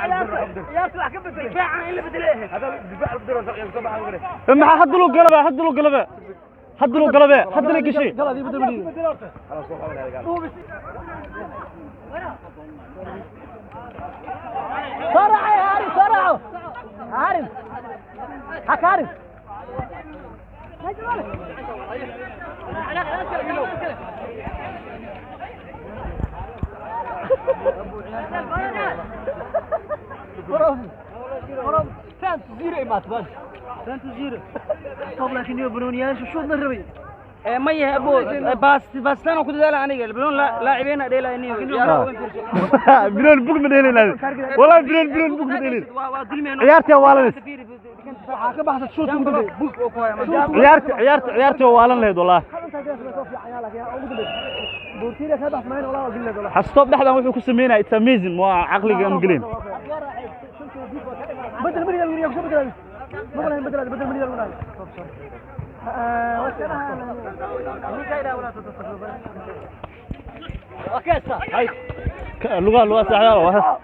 يا صلاح كيف دفاع اللي بدله هذا دفاع بدله يصبح على غيره ما حد له قلبه حد له قلبه حد له قلبه حد له شيء يلا دي بدل مني خلاص صرع يا عارف صرعه عارف حك عارف ورم كان تزير ما تبان كان تزير طب لكن يبنون يا شو نربي ما يهبو بس انا كنت دال اني البنون لاعبين اديلا اني بنون بوق من هنا والله بنون بوق من هنا عيارتي والله waxaa ka baxsan shoot bug oo ku عيارتي والله leed والله حستوب دحdan wuxuu ku sameeyay it's amazing waa aqliga am gelin بدل مريال وريا شو بدل بدل مريال ولا وكاسة هاي لغة سعيدة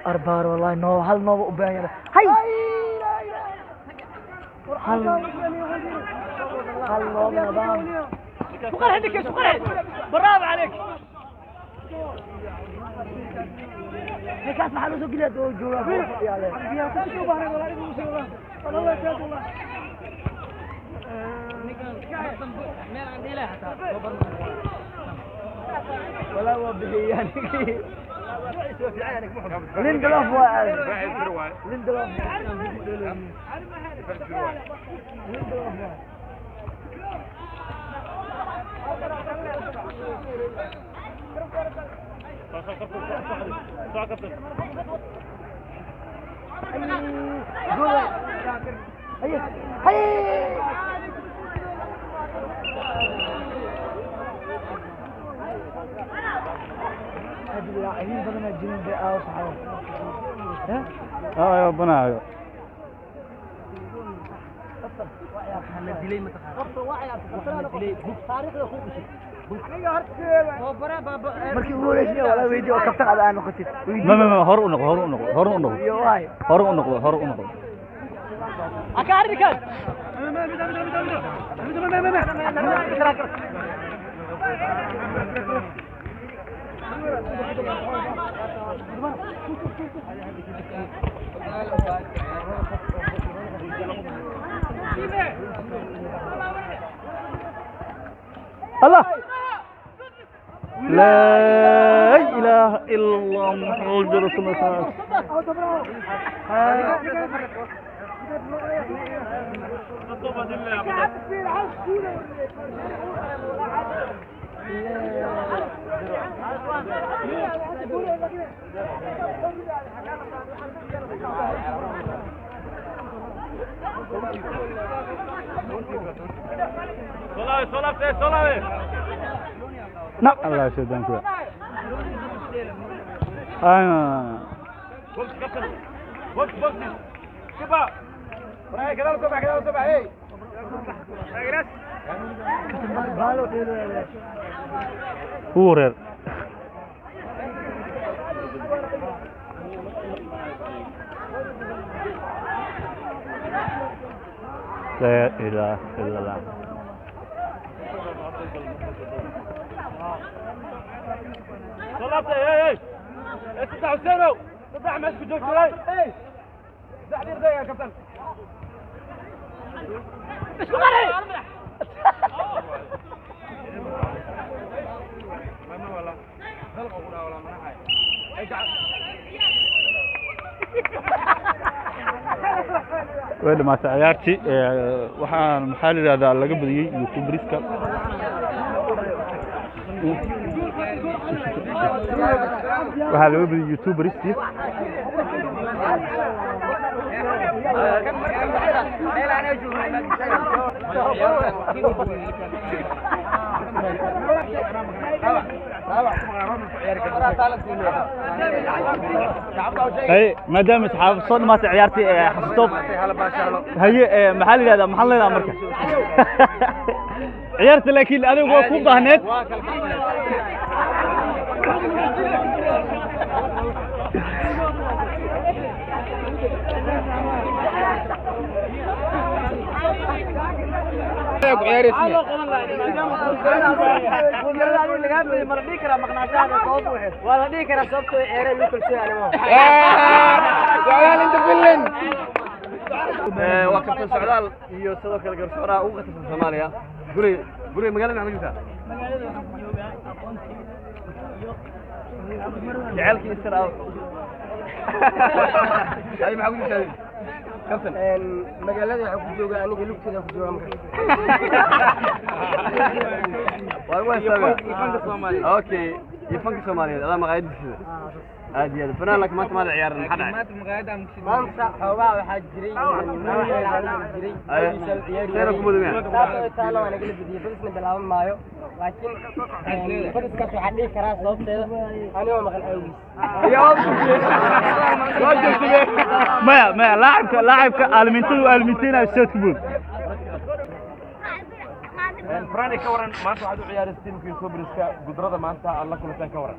أربار والله نو هل نو أبايا هاي هل نو نظام سكر عندك يا سكر برافو عليك هيك اسمع له زوج له جوا يا شو بحر والله والله ولا هو يعني ليندلوف ليندلوف اللاعبين بدنا الجنين بقى صحيح يا ربنا احنا ديلي متخاف تاريخ اخوك شيء markii ugu horeysay wala weydii oo kabta qada aan noqotay ما هر ونقض akaari kan الله لا إله إلا الله محمد رسول الله صلاة نعم الله يسعدك بص شوفها رايح كده صبح ايه ورر لا إله إلا الله طلعت ايه استدع حسينو استدع مسك جوج شوي ايه استدع دير يا كابتن مش مغري ما والله خلقوا ولا ما حاجه وين ما تعيارتي waxaan maxaa leeyahay laga badiyay youtuberska waxaa laga badiyay youtuberski هي مدام اصحاب صد ما عيارتي حسطوب هي محل هذا محل هذا مركز عيارتي لكن انا كو باهنيت magaalada ku ciyaaraysa ma la dhihi karaa maqnaashaada sabab waxeed waa la dhihi karaa sababtoo ciyaarey lagu kalsoon animo سؤال انت فيلن waa kabtan socdaal iyo sidoo kale garsooraha ugu khatarsan Soomaaliya guri magaalada maxaa joogtaa jaceelkii isra ay maxaa ku jirtaa kabtan magaalada waxa ku jooga aniga lugteeda ku jooga waa fanka Soomaaliya okay fanka Soomaaliya ada maqaayadiisa aad iyo aad fanaan lak maanta ma ciyaar maxaa dhacay maanta xoogaa waxaa jiray seera ku mudumeen saasoo taalo waan igala bidiyay badisna bilaaban maayo laakiin badiskaas waxaa dhihi karaa sababteeda anigoo maqan awgiis maya laacibka aalmintina seed ku bood فراني كورن ما تعودوا عيار ستيم في سوبرسكا قدرة ما أنت الله كل شيء كورن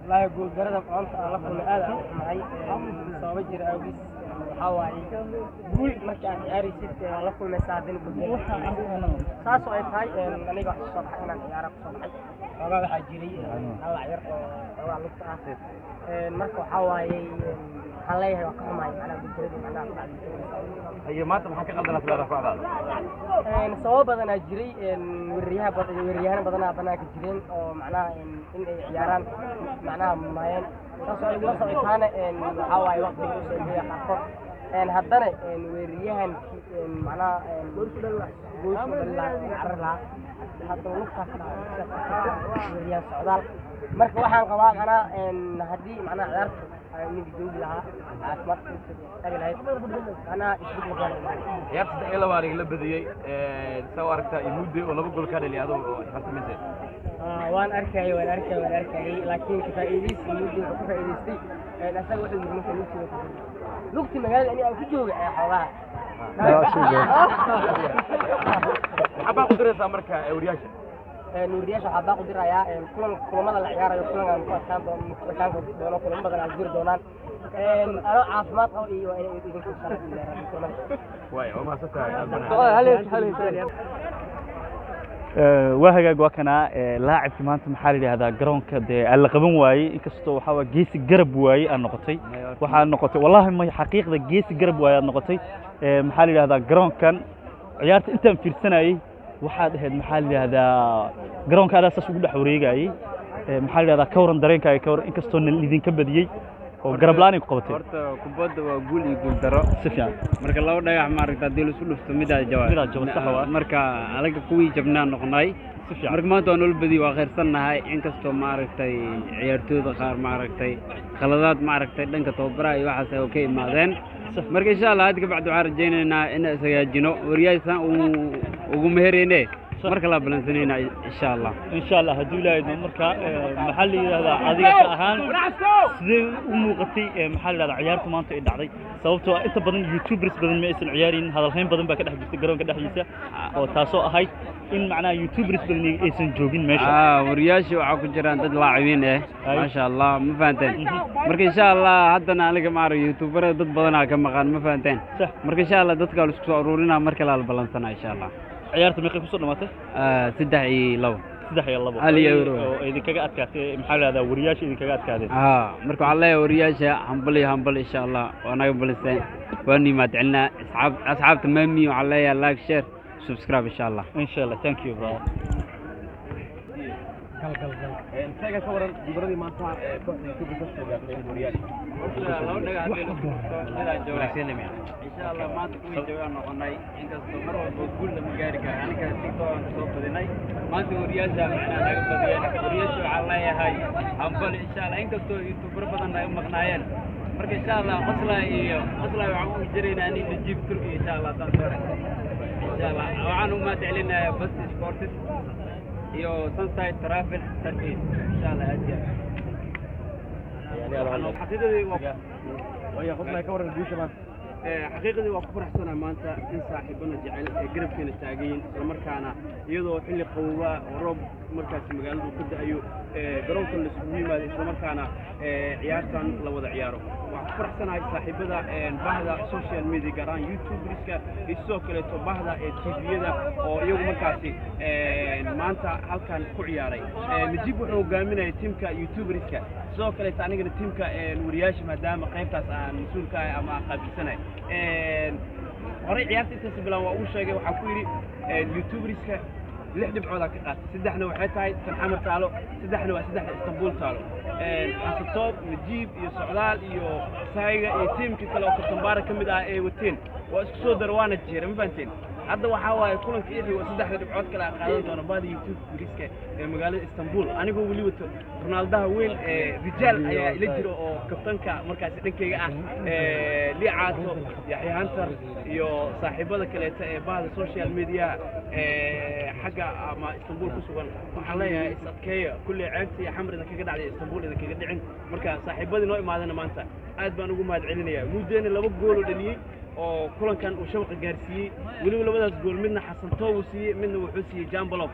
لا يقول قدرة ما أنت الله كل هذا معي صوابجر أوجس حوالي قول ما كان عياري ست الله كل مساعدين كله ساسو أي هاي أنا قاعد الصبح أنا عيارك الصبح والله حجري الله يرقى الله لطفه مركو حوالي عليه وقام معي أنا قدرة أنا هي ما تبغى قدرة لا رفع هذا صواب أنا أجري وريها بدنا كجرين أو معناه إن عياران معناه ماين تصعد كان حواي وقت بيوصل خطر هدنا وريها معناه جوش بالله عرلا حتى نقطة وريها السعودال مركب واحد قضاء أنا هدي معناه عرفت من جدود لها عاصمت أجل هاي أنا إشبك مكان يا أخي إلا وارق لبدي سوى أركتا يمودي ولا بقول كذا اللي هذا حتى مثل وأنا أركعي لكن كفايديس يمودي وكفايديسي الأساس واحد من لوقتي مجال أني أفجوج حوالها حبا قدرة أمريكا أورياشة نورياشة حبا قدرة يا كل ماذا العيار يكون عن كان دونا كل ماذا العيار دونا أنا عاصمات أو إيه وإذا كنت واي وما ستة وهاجا وكنا لاعب في مانت محلي هذا جرون كده اللي قبل واي كستو حوا جيس جرب واي النقطي وحال نقطي والله ما حقيقة جيس جرب واي النقطي محلي هذا جرون كان عيارت أنت في السنة أي واحد هاد محلي هذا جرون كذا أساس وجود حوريجا أي محلي هذا كورن درين كاي كورن كستو اللي ذين كبدي وقرب لاني قوتي horta kubadda waa guul iyo guul daro si fiican marka laba dhagax ma aragta hadii la isku dhufto midaa jawaab sax waa marka alaga kuwii jabnaa noqonay si fiican marka maanta waa nolol badi waa khayrsanahay inkastoo ma aragtay ciyaartooyda qaar ma aragtay khaladaad ma aragtay dhanka tababaraha iyo waxaas ay ka imaadeen marka insha Allah hadda bacdu waxaan rajaynaynaa in isagaajino wariyaysan ugu mehereyne marka la balansanayna insha Allah hadii la yidho marka maxalli hada adiga ahaan sidee u muuqatay maxalli hada ciyaartu maanta ay dhacday sababtoo inta badan youtubers badan ma aysan ciyaarin hadalhayn badan baa ka dhex jirtay garoonka dhexdiisa oo taasoo ahayd in macnaha youtubers badan aysan joogin meesha wariyaasha waxa ku jiraan dad laacibiin ma sha Allah ma fahanteen marka insha Allah haddana aniga ma arag youtuber dad badan ka maqan ma fahanteen marka insha Allah dadka la isku soo ururinaa marka la balansanaa insha Allah ciyaarta meeqay ku soo dhamaatay 3-2 hal euro oo idinkaga adkaatay maxaa la yiraahdaa wariyaasha idinkaga adkaadeen marka waxa la wariyaasha hambal insha Allah wanaga baliseen waani ma dicilna asxaabta maami waxa la like share subscribe insha Allah thank you bro انتاجا كورن قدرتي ما انت كنت بتسوق ورياشة إن شاء الله ما تكون جوان نقناي إنك استمر وتقول لمجارك أنا كتير صوب بدناي ما تقول رياشة أنا بدي رياشة على هاي أمبل إن شاء الله إنك تبر بدنا مقناين مرك إن شاء الله خصلا وعمو جرينا أني نجيب تركي إن شاء الله تنصر إن شاء الله وعنو ما تعلنا بس سبورتس يو سانسايد ترافل تركيز إن شاء الله أجل يعني حقيقة وهي خصنا كورن الجيش ما حقيقة وأكبر حسنا ما أنت إن صاحبنا جعل قرب كنا تاجين مركانا يدو حل قوة وروب مركز مجال وكده أيو garoonka la isugu yimaado isla markaana ciyaartan la wada ciyaaro waxaan ku faraxsanahay saaxiibada bahda social media gaar ahaan youtuberska iyo sidoo kaleeto bahda tviyada oo iyagu markaasi maanta halkan ku ciyaaray najiib wuxuu hogaaminayay tiimka youtuberska sidoo kaleeto anigana tiimka wariyaasha maadaama qaybtaas aan mas-uul ka ahay ama aan qaabilsanahay horey ciyaarta intaas bilaan waa uu sheegay waxaa ku yidhi youtuberska 6 dhibcoodaa ka qaatay 3na waxay tahay tan xamar taalo 3na waa 3 istanbul taalo xasatoob najiib iyo socdaal iyo saayiga iyo tiimkii kale oo katambaara ka mid ah ay wateen waa isku soo dara waana jeera ma fahanteen hadda waxaa waaye kulanka ixi waa 3 dhibcood kale qaadan doona baadi youtuberska ee magaalada istanbul anigoo weli wato ronaldaha weyn rijaal ayaa ila jiro oo kabtanka markaasi dhankeyga ah liicaato yaxya hantar iyo saaxiibada kaleeta ee bahda social media xagga ama istanbul ku sugan waxaan leeyahay is adkeeya kulli ceebta iyo xamrida kaga dhacday istanbul idin kaga dhicin marka saaxiibadii noo imaadana maanta aad baan ugu mahadcelinayaa muudeena 2 gool oo dhaliyay oo kulankan uu shabaqa gaarsiiyey weliba labadaas gool midna xasan toobu siiyey midna wuxuu siiyey jambalof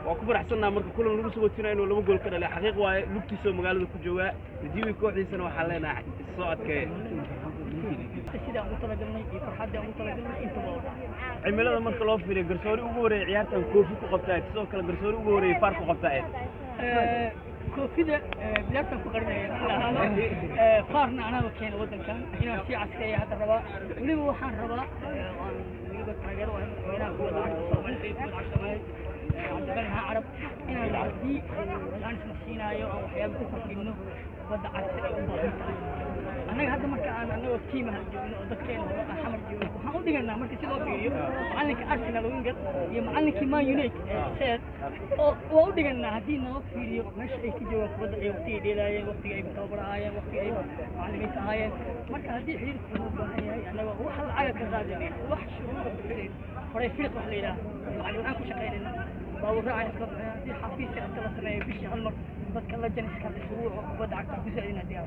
waa ku faraxsannaa marka kulan lagu soo watinayo inuu 2 gool ka dhalay xaqiiq waaye lugtiisa magaalada ku joogaa najiibi kooxdiisana waxaan leenahay soo adkeeya sidaan ugu talagalnay iyo farxadda ugu talagalnay inta wada cimilada marka loo fiiriyo garsoori ugu horeeyay ciyaartan koofi ku qabtaa sidoo kale garsoori ugu horeeyay faar ku qabtaa koofida bilaartan ku qarnay faarna anaga keen wadankan inaan si casriya hadda rabaa waliba waxaan rabaa waliba taageero inaan ku wada Soomaaliya ku cashamay عندنا عرب إن العربي الآن سمسينا يوم وحياة كفرنا بدأ عسل أنا هذا مركز أنا وتيم هالجون وذكرنا حمر جون وحاول دينا مركز سلوا فيديو معلنك أرسنال وينجر يمعلنك ما يونيك سيد وأقول دينا هدينا فيديو مش أي فيديو بدأ وقتي ديلا وقتي أي متابعة هاي وقتي أي معلمين هاي مركز هذه حيل أنا وحل على كذا جميل وحش فري فرق وحلينا يعني أنا كل شقينا باورا عن كذا دي حفيز كذا سنة بيش هالمر بس كلا جنس كذا شروع وبدأ أكتر بسعينا ديار.